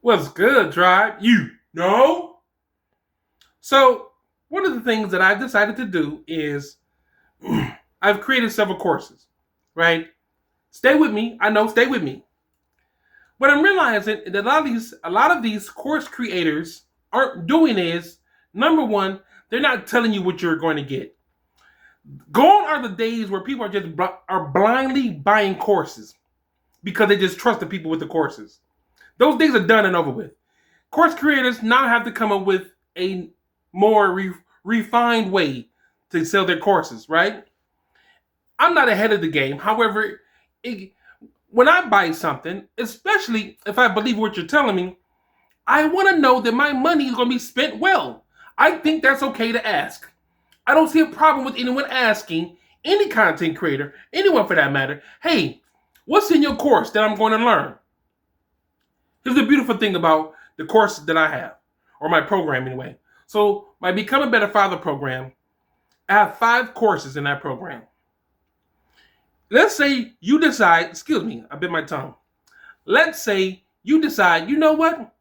What's good, tribe? You know? So, one of the things that I've decided to do is I've created several courses, right? Stay with me. I know, stay with me. What I'm realizing that a lot of these course creators aren't doing is number one, they're not telling you what you're going to get. Gone are the days where people are blindly buying courses because they just trust the people with the courses. Those days are done and over with. Course creators now have to come up with a more refined way to sell their courses, right? I'm not ahead of the game. However, it, when I buy something, especially if I believe what you're telling me, I want to know that my money is going to be spent well. I think that's okay to ask. I don't see a problem with anyone asking any content creator, anyone for that matter, hey, what's in your course that I'm going to learn? Here's the beautiful thing about the courses that I have, or my program anyway. So, my Become a Better Father program, I have 5 courses in that program. Let's say you decide, excuse me, I bit my tongue. Let's say you decide, you know what?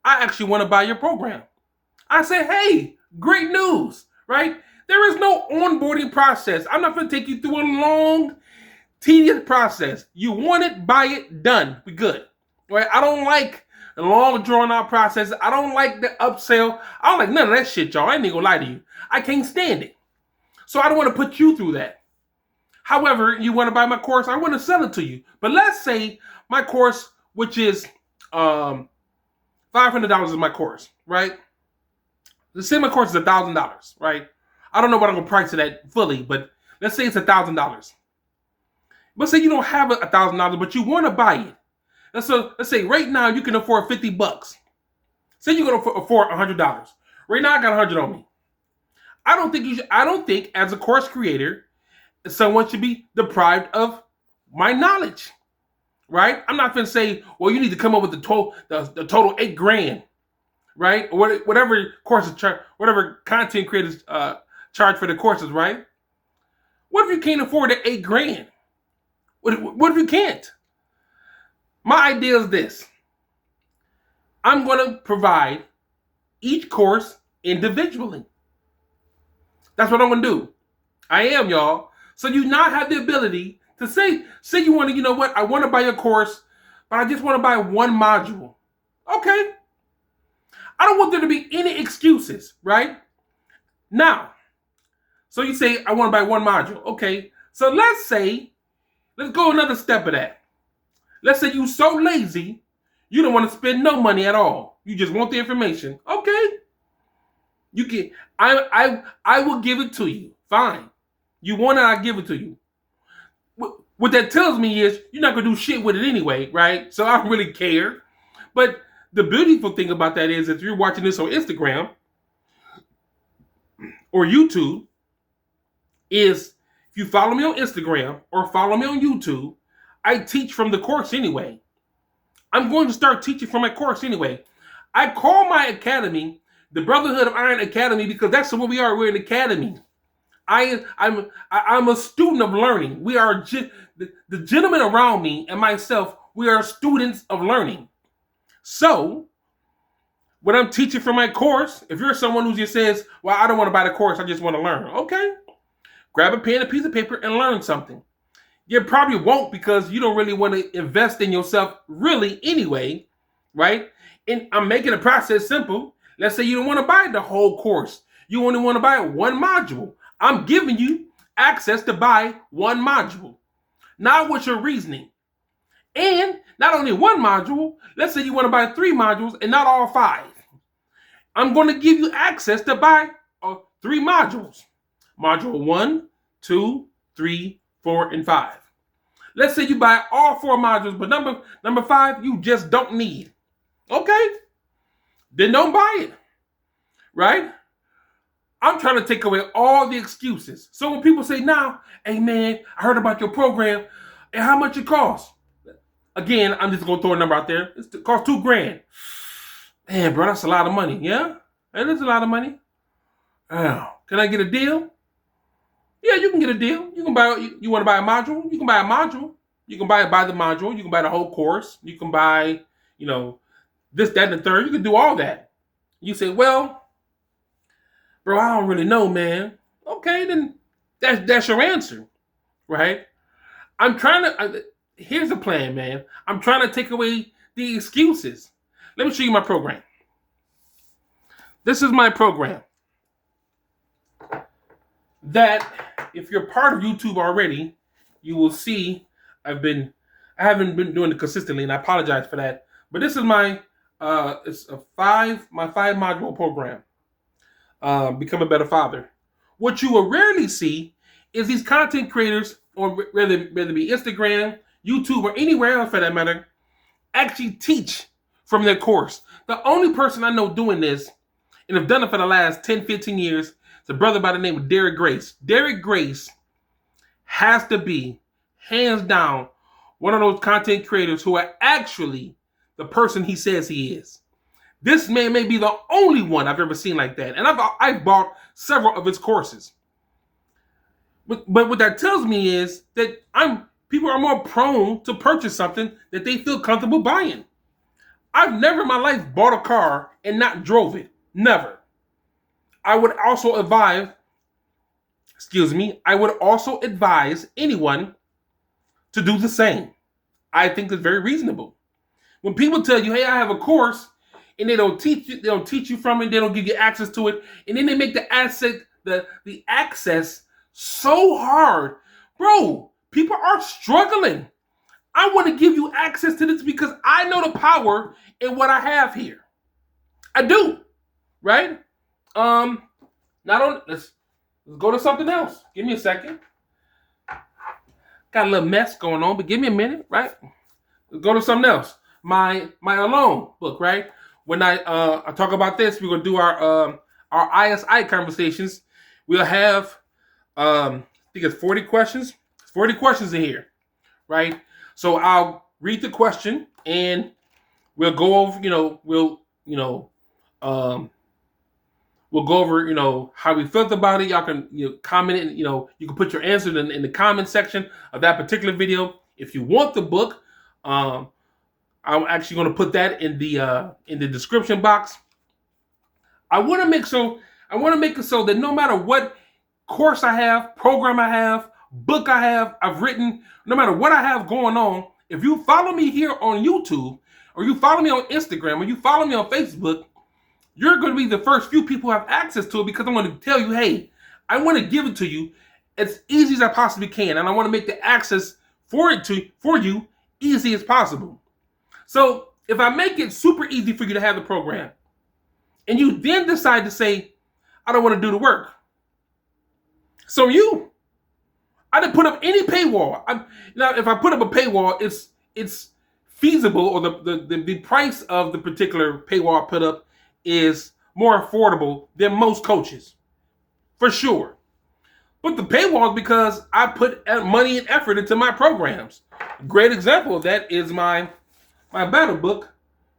I actually want to buy your program. I say, hey, great news, right? There is no onboarding process. I'm not going to take you through a long, tedious process. You want it, buy it, done. We good, right? I don't like the long, drawn-out process. I don't like the upsell. I don't like none of that shit, y'all. I ain't gonna lie to you. I can't stand it. So I don't want to put you through that. However, you want to buy my course, I want to sell it to you. But let's say my course, which is $500 is my course, right? Let's say my course is $1,000, right? I don't know what I'm gonna price it at fully, but let's say it's $1,000. Let's say you don't have $1,000, but you want to buy it. Let's say right now you can afford $50. Say you're gonna afford $100. Right now I got 100 on me. I don't think you should. I don't think as a course creator, someone should be deprived of my knowledge, right? I'm not gonna say, well, you need to come up with the total $8,000, right? Or whatever courses whatever content creators charge for the courses, right? What if you can't afford the $8,000? What if you can't? My idea is this. I'm going to provide each course individually. That's what I'm going to do. I am, y'all. So you now have the ability to say you want to, you know what, I want to buy your course, but I just want to buy one module. Okay. I don't want there to be any excuses, right? Now, so you say, I want to buy one module. Okay. So let's go another step of that. Let's say you're so lazy, you don't want to spend no money at all. You just want the information. Okay. You can I will give it to you. Fine. You want it, I'll give it to you. What that tells me is you're not gonna do shit with it anyway, right? So I don't really care. But the beautiful thing about that is if you're watching this on Instagram or YouTube, is if you follow me on Instagram or follow me on YouTube, I teach from the course anyway. I'm going to start teaching from my course anyway. I call my academy the Brotherhood of Iron Academy because that's what we are. We're an academy. I'm a student of learning. We are the gentlemen around me and myself. We are students of learning. So, when I'm teaching from my course, if you're someone who just says, "Well, I don't want to buy the course. I just want to learn," okay, grab a pen, a piece of paper, and learn something. You probably won't because you don't really want to invest in yourself really anyway, right? And I'm making the process simple. Let's say you don't want to buy the whole course. You only want to buy one module. I'm giving you access to buy one module. Now what's your reasoning? And not only one module, let's say you want to buy 3 modules and not all 5. I'm going to give you access to buy 3 modules. Module 1, 2, 3, 4, and 5. Let's say you buy all 4 modules, but number 5 you just don't need. Okay? Then don't buy it. Right? I'm trying to take away all the excuses. So when people say, now, hey man, I heard about your program and how much it costs. Again, I'm just going to throw a number out there. It costs $2,000. Man, bro, that's a lot of money. Yeah? It is a lot of money. Oh, can I get a deal? Yeah, you can get a deal. You can buy. You want to buy a module? You can buy a module. You can buy the module. You can buy the whole course. You can buy, this, that, and the third. You can do all that. You say, well, bro, I don't really know, man. Okay, then that's your answer, right? Here's the plan, man. I'm trying to take away the excuses. Let me show you my program. This is my program. That, if you're part of YouTube already, you will see I haven't been doing it consistently, and I apologize for that. But this is my it's a five module program. Become a better father. What you will rarely see is these content creators, or whether it be Instagram, YouTube, or anywhere else for that matter, actually teach from their course. The only person I know doing this, and have done it for the last 10, 15 years, is a brother by the name of Derek Grace. Derek Grace has to be, hands down, one of those content creators who are actually the person he says he is. This man may be the only one I've ever seen like that. And I've bought several of his courses. But what that tells me is that people are more prone to purchase something that they feel comfortable buying. I've never in my life bought a car and not drove it. Never. I would also advise anyone to do the same. I think it's very reasonable. When people tell you, hey, I have a course, and they don't teach you from it, they don't give you access to it, and then they make the access so hard. Bro, people are struggling. I want to give you access to this because I know the power in what I have here. I do. Right? Let's go to something else. Give me a second. Got a little mess going on, but give me a minute, right? Let's go to something else. My Alone book, right? When I talk about this, we're gonna do our ISI conversations. We'll have I think it's 40 questions. 40 questions in here, right? So I'll read the question and we'll go over, we'll go over, how we felt about it. Y'all can comment it. You can put your answer in the comment section of that particular video. If you want the book, I'm actually going to put that in the description box. I want to make it so that no matter what course I have, program I have, book I've written, no matter what I have going on, if you follow me here on YouTube, or you follow me on Instagram, or you follow me on Facebook, you're going to be the first few people who have access to it, because I'm going to tell you, hey, I want to give it to you as easy as I possibly can, and I want to make the access for you easy as possible. So if I make it super easy for you to have the program, and you then decide to say, I don't want to do the work, so I didn't put up any paywall. Now, if I put up a paywall, it's feasible, or the price of the particular paywall I put up is more affordable than most coaches, for sure. But the paywall is because I put money and effort into my programs. A great example of that is my battle book,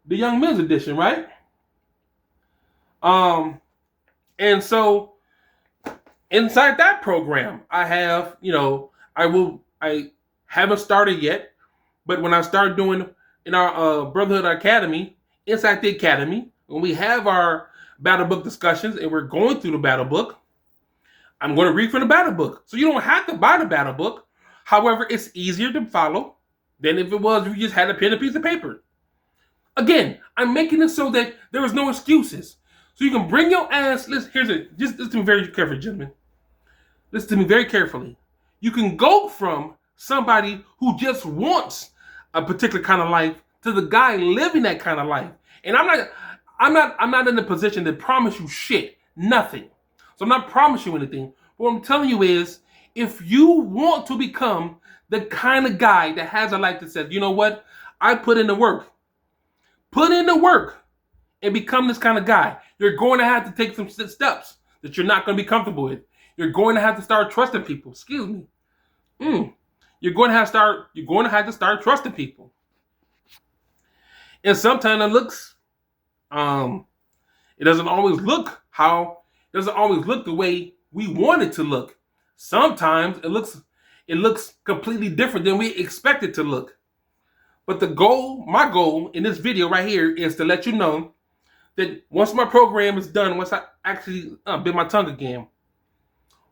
the Young Men's Edition, right? And so inside that program, I have, I haven't started yet, but when I start doing in our Brotherhood Academy, inside the academy, when we have our battle book discussions and we're going through the battle book, I'm going to read from the battle book. So you don't have to buy the battle book. However, it's easier to follow than if you just had a pen and a piece of paper. Again, I'm making it so that there is no excuses. So you can bring your ass. Just listen to me very carefully, gentlemen. Listen to me very carefully. You can go from somebody who just wants a particular kind of life to the guy living that kind of life. And I'm not in the position to promise you shit, nothing. So I'm not promising you anything. What I'm telling you is, if you want to become the kind of guy that has a life that says, you know what, I put in the work. Put in the work and become this kind of guy. You're going to have to take some steps that you're not going to be comfortable with. You're going to have to start trusting people. Excuse me. You're going to have to start trusting people. And sometimes it looks, it doesn't always look the way we want it to look. Sometimes it looks completely different than we expect it to look. But my goal in this video right here is to let you know that once my program is done, once I actually bit my tongue again,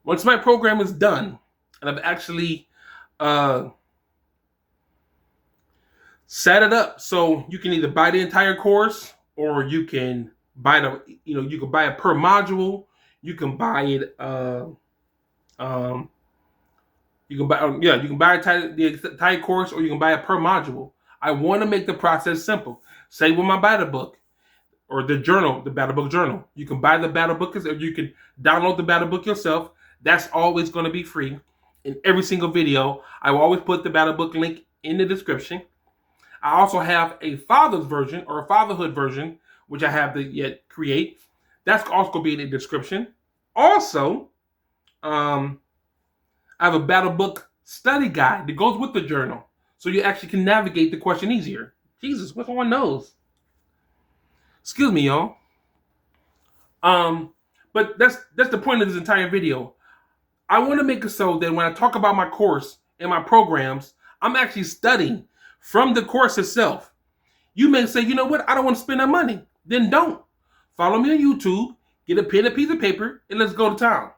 once my program is done and I've actually set it up so you can either buy the entire course or you can buy you can buy it per module. You can buy it you can buy the entire course, or you can buy it per module. I want to make the process simple. Say with my battle book or the journal, the battle book journal. You can buy the battle book, or you can download the battle book yourself. That's always going to be free. In every single video, I will always put the battle book link in the description. I also have a father's version or a fatherhood version, which I have to yet create. That's also going to be in the description. Also, I have a battle book study guide that goes with the journal, so you actually can navigate the question easier. Jesus, what's on my nose? Excuse me, y'all. But that's the point of this entire video. I want to make it so that when I talk about my course and my programs, I'm actually studying from the course itself. You may say, you know what? I don't want to spend that money. Then don't. Follow me on YouTube, get a pen and piece of paper, and let's go to town.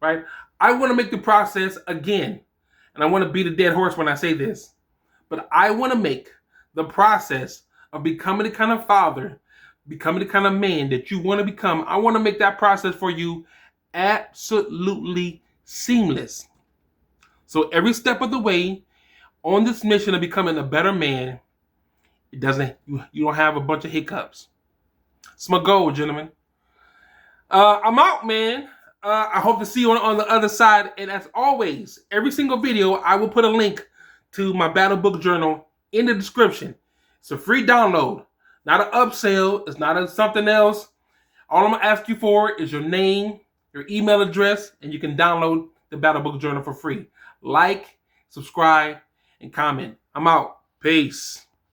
Right? I want to make the process again, and I want to beat a dead horse when I say this, but I want to make the process of becoming the kind of father, becoming the kind of man that you want to become, I want to make that process for you absolutely seamless. So every step of the way on this mission of becoming a better man, you don't have a bunch of hiccups. It's my goal, gentlemen. I'm out, man. I hope to see you on the other side. And as always, every single video, I will put a link to my battle book journal in the description. It's a free download, not an upsell. It's not something else. All I'm going to ask you for is your name, your email address, and you can download the battle book journal for free. Like, subscribe, and comment. I'm out. Peace.